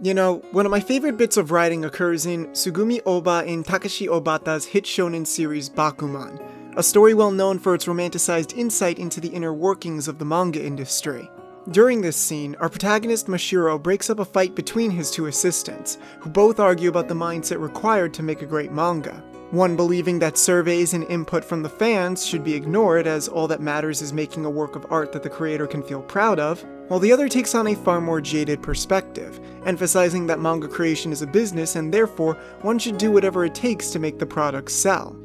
You know, one of my favorite bits of writing occurs in Tsugumi Oba and Takashi Obata's hit shonen series Bakuman, a story well known for its romanticized insight into the inner workings of the manga industry. During this scene, our protagonist Mashiro breaks up a fight between his two assistants, who both argue about the mindset required to make a great manga. One believing that surveys and input from the fans should be ignored as all that matters is making a work of art that the creator can feel proud of, while the other takes on a far more jaded perspective, emphasizing that manga creation is a business and therefore one should do whatever it takes to make the product sell.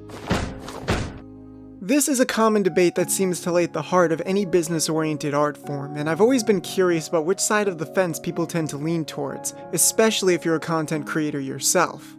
This is a common debate that seems to lay at the heart of any business-oriented art form, and I've always been curious about which side of the fence people tend to lean towards, especially if you're a content creator yourself.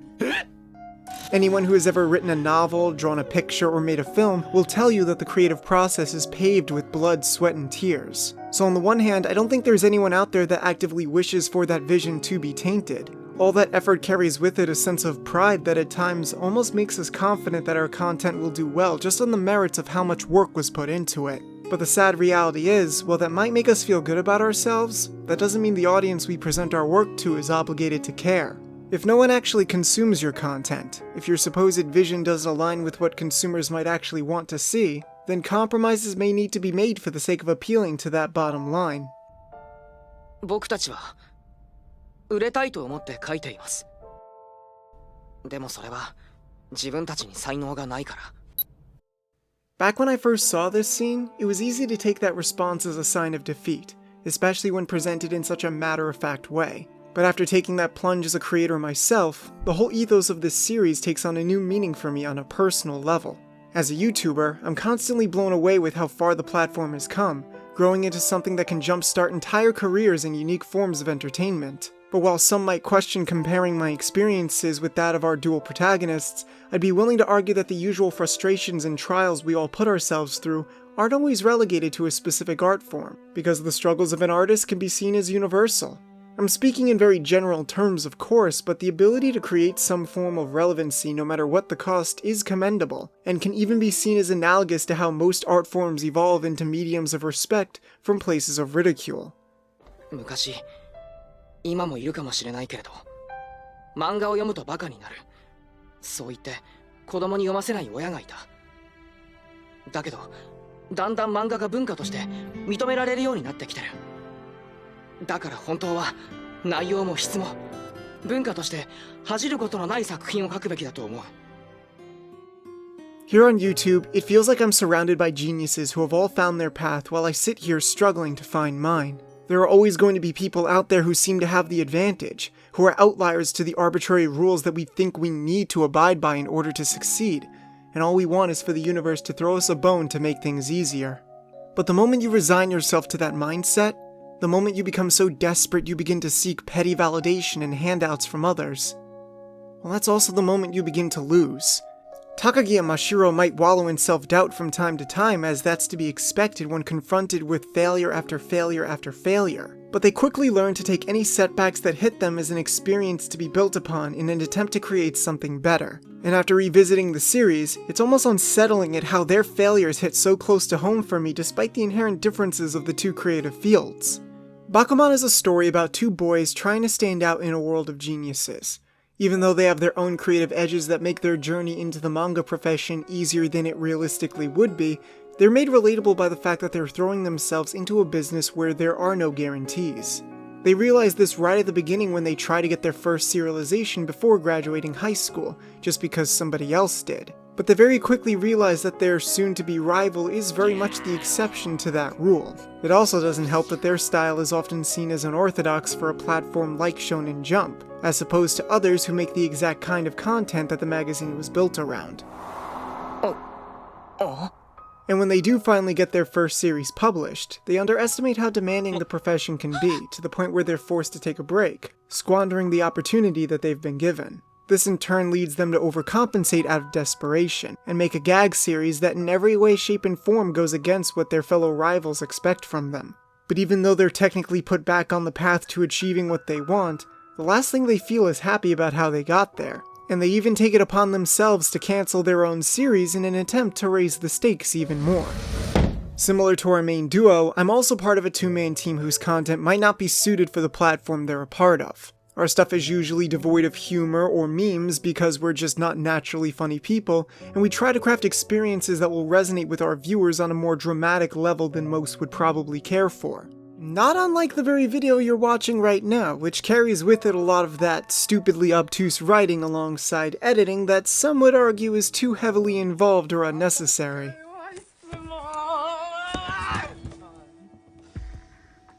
Anyone who has ever written a novel, drawn a picture, or made a film will tell you that the creative process is paved with blood, sweat, and tears. So on the one hand, I don't think there's anyone out there that actively wishes for that vision to be tainted. All that effort carries with it a sense of pride that at times almost makes us confident that our content will do well just on the merits of how much work was put into it. But the sad reality is, while that might make us feel good about ourselves, that doesn't mean the audience we present our work to is obligated to care. If no one actually consumes your content, if your supposed vision doesn't align with what consumers might actually want to see, then compromises may need to be made for the sake of appealing to that bottom line. 僕たちは売れたいと思って書いています。でもそれは自分たちに才能がないから。Back when I first saw this scene, it was easy to take that response as a sign of defeat, especially when presented in such a matter-of-fact way. But after taking that plunge as a creator myself, the whole ethos of this series takes on a new meaning for me on a personal level. As a YouTuber, I'm constantly blown away with how far the platform has come, growing into something that can jumpstart entire careers in unique forms of entertainment. But while some might question comparing my experiences with that of our dual protagonists, I'd be willing to argue that the usual frustrations and trials we all put ourselves through aren't always relegated to a specific art form, because the struggles of an artist can be seen as universal. I'm speaking in very general terms, of course, but the ability to create some form of relevancy no matter what the cost is commendable, and can even be seen as analogous to how most art forms evolve into mediums of respect from places of ridicule. 昔、今もいるかもしれないけれど、漫画を読むとバカになる。そう言って子供に読ませない親がいた。だけど、だんだん漫画が文化として認められるようになってきてる。だから本当は内容も質も文化として恥じることのない作品を書くべきだと思う。 Here on YouTube, it feels like I'm surrounded by geniuses who have all found their path while I sit here struggling to find mine. There are always going to be people out there who seem to have the advantage, who are outliers to the arbitrary rules that we think we need to abide by in order to succeed, and all we want is for the universe to throw us a bone to make things easier. But the moment you resign yourself to that mindset, the moment you become so desperate you begin to seek petty validation and handouts from others, well, that's also the moment you begin to lose. Takagi and Mashiro might wallow in self-doubt from time to time, as that's to be expected when confronted with failure after failure after failure. But they quickly learn to take any setbacks that hit them as an experience to be built upon in an attempt to create something better. And after revisiting the series, it's almost unsettling at how their failures hit so close to home for me despite the inherent differences of the two creative fields. Bakuman is a story about two boys trying to stand out in a world of geniuses. Even though they have their own creative edges that make their journey into the manga profession easier than it realistically would be, they're made relatable by the fact that they're throwing themselves into a business where there are no guarantees. They realize this right at the beginning when they try to get their first serialization before graduating high school, just because somebody else did. But they very quickly realize that their soon-to-be rival is very much the exception to that rule. It also doesn't help that their style is often seen as unorthodox for a platform like Shonen Jump, as opposed to others who make the exact kind of content that the magazine was built around. And when they do finally get their first series published, they underestimate how demanding the profession can be, to the point where they're forced to take a break, squandering the opportunity that they've been given. This in turn leads them to overcompensate out of desperation, and make a gag series that in every way, shape, and form goes against what their fellow rivals expect from them. But even though they're technically put back on the path to achieving what they want, the last thing they feel is happy about how they got there. And they even take it upon themselves to cancel their own series in an attempt to raise the stakes even more. Similar to our main duo, I'm also part of a two-man team whose content might not be suited for the platform they're a part of. Our stuff is usually devoid of humor or memes because we're just not naturally funny people, and we try to craft experiences that will resonate with our viewers on a more dramatic level than most would probably care for. Not unlike the very video you're watching right now, which carries with it a lot of that stupidly obtuse writing alongside editing that some would argue is too heavily involved or unnecessary.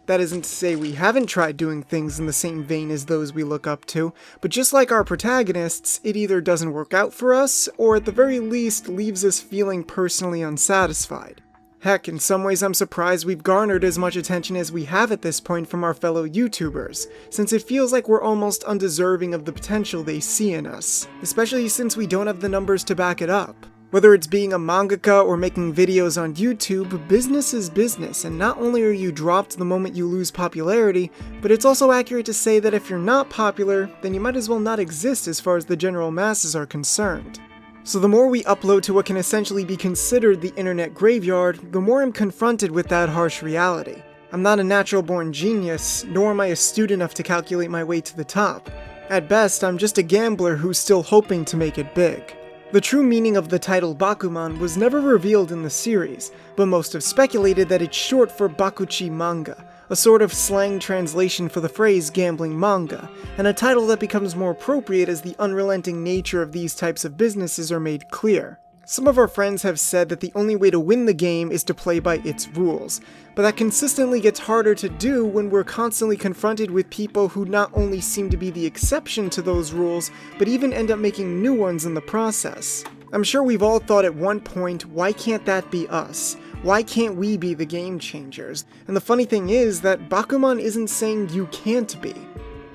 That isn't to say we haven't tried doing things in the same vein as those we look up to, but just like our protagonists, it either doesn't work out for us, or at the very least leaves us feeling personally unsatisfied. Heck, in some ways I'm surprised we've garnered as much attention as we have at this point from our fellow YouTubers, since it feels like we're almost undeserving of the potential they see in us, especially since we don't have the numbers to back it up. Whether it's being a mangaka or making videos on YouTube, business is business, and not only are you dropped the moment you lose popularity, but it's also accurate to say that if you're not popular, then you might as well not exist as far as the general masses are concerned. So the more we upload to what can essentially be considered the internet graveyard, the more I'm confronted with that harsh reality. I'm not a natural-born genius, nor am I astute enough to calculate my way to the top. At best, I'm just a gambler who's still hoping to make it big. The true meaning of the title Bakuman was never revealed in the series, but most have speculated that it's short for Bakuchi Manga, a sort of slang translation for the phrase gambling manga, and a title that becomes more appropriate as the unrelenting nature of these types of businesses are made clear. Some of our friends have said that the only way to win the game is to play by its rules, but that consistently gets harder to do when we're constantly confronted with people who not only seem to be the exception to those rules, but even end up making new ones in the process. I'm sure we've all thought at one point, why can't that be us? Why can't we be the game changers? And the funny thing is that Bakuman isn't saying you can't be.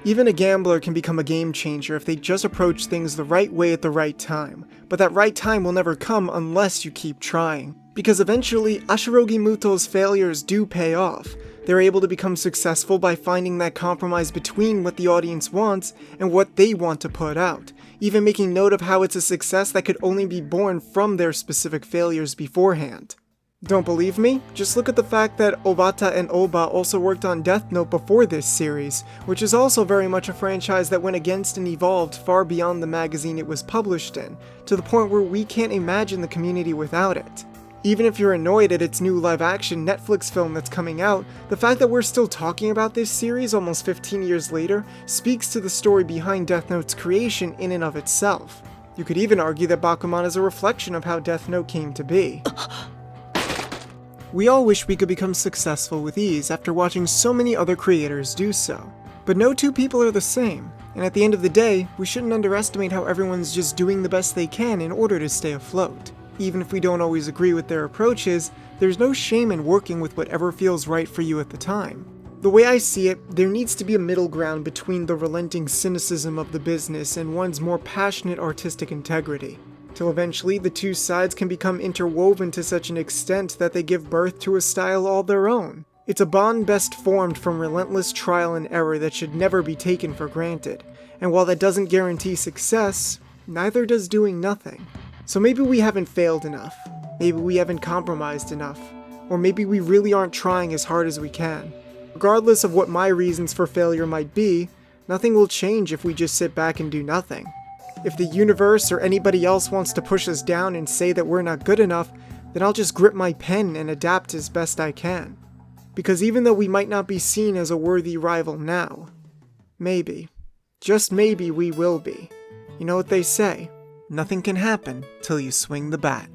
Even a gambler can become a game changer if they just approach things the right way at the right time, but that right time will never come unless you keep trying. Because eventually, Ashirogi Muto's failures do pay off. They're able to become successful by finding that compromise between what the audience wants and what they want to put out, even making note of how it's a success that could only be born from their specific failures beforehand. Don't believe me? Just look at the fact that Obata and Oba also worked on Death Note before this series, which is also very much a franchise that went against and evolved far beyond the magazine it was published in, to the point where we can't imagine the community without it. Even if you're annoyed at its new live-action Netflix film that's coming out, the fact that we're still talking about this series almost 15 years later speaks to the story behind Death Note's creation in and of itself. You could even argue that Bakuman is a reflection of how Death Note came to be. We all wish we could become successful with ease after watching so many other creators do so. But no two people are the same, and at the end of the day, we shouldn't underestimate how everyone's just doing the best they can in order to stay afloat. Even if we don't always agree with their approaches, there's no shame in working with whatever feels right for you at the time. The way I see it, there needs to be a middle ground between the relenting cynicism of the business and one's more passionate artistic integrity, till eventually the two sides can become interwoven to such an extent that they give birth to a style all their own. It's a bond best formed from relentless trial and error that should never be taken for granted, and while that doesn't guarantee success, neither does doing nothing. So maybe we haven't failed enough, maybe we haven't compromised enough, or maybe we really aren't trying as hard as we can. Regardless of what my reasons for failure might be, nothing will change if we just sit back and do nothing. If the universe or anybody else wants to push us down and say that we're not good enough, then I'll just grip my pen and adapt as best I can. Because even though we might not be seen as a worthy rival now, maybe, just maybe we will be. You know what they say, nothing can happen till you swing the bat.